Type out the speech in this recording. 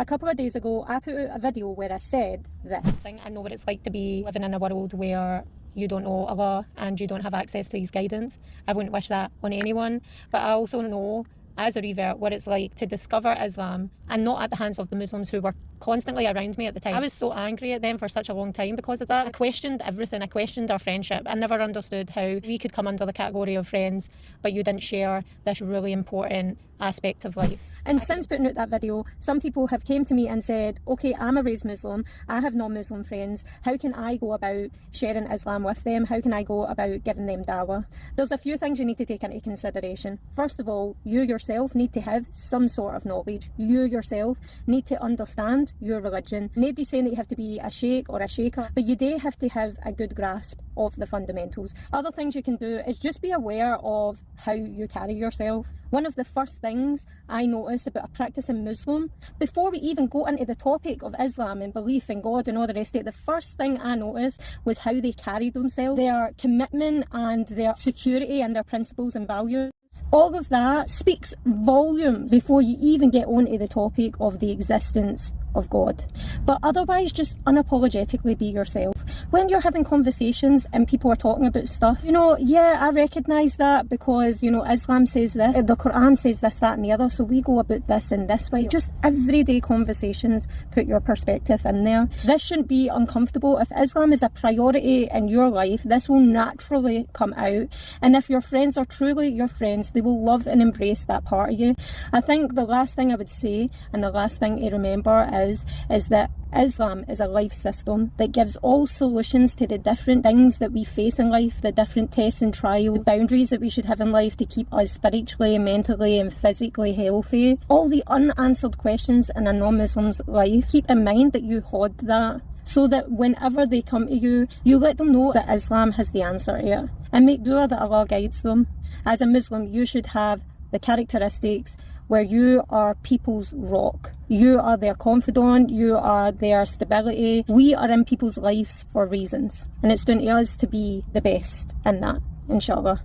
A couple of days ago, I put out a video where I said this. I know what it's like to be living in a world where you don't know Allah and you don't have access to His guidance. I wouldn't wish that on anyone, but I also know as a revert what it's like to discover Islam and not at the hands of the Muslims who were constantly around me at the time. I was so angry at them for such a long time because of that. I questioned everything. I questioned our friendship. I never understood how we could come under the category of friends but you didn't share this really important aspect of life. And since putting out that video, some people have came to me and said, okay, I'm a raised Muslim, I have non-Muslim friends, how can I go about sharing Islam with them? How can I go about giving them dawah? There's a few things you need to take into consideration. First of all, you yourself need to have some sort of knowledge. You yourself need to understand your religion. Nobody's saying that you have to be a sheikh or a shaykha, but you do have to have a good grasp of the fundamentals. Other things you can do is just be aware of how you carry yourself. One of the first things I noticed about a practicing Muslim, before we even go into the topic of Islam and belief in God and all the rest of it, the first thing I noticed was how they carried themselves, their commitment and their security and their principles and values. All of that speaks volumes before you even get onto the topic of the existence of God. But otherwise, just unapologetically be yourself. When you're having conversations and people are talking about stuff, yeah, I recognise that because, Islam says this, the Quran says this, that and the other, so we go about this in this way. Just everyday conversations, put your perspective in there. This shouldn't be uncomfortable. If Islam is a priority in your life, this will naturally come out. And if your friends are truly your friends, they will love and embrace that part of you. I think the last thing I would say, and the last thing to remember is that Islam is a life system that gives all solutions to the different things that we face in life, the different tests and trials, the boundaries that we should have in life to keep us spiritually, mentally and physically healthy. All the unanswered questions in a non-Muslim's life, keep in mind that you hold that, so that whenever they come to you, you let them know that Islam has the answer to it. And make dua that Allah guides them. As a Muslim, you should have the characteristics where you are people's rock. You are their confidant, you are their stability. We are in people's lives for reasons. And it's down to us to be the best in that, inshallah.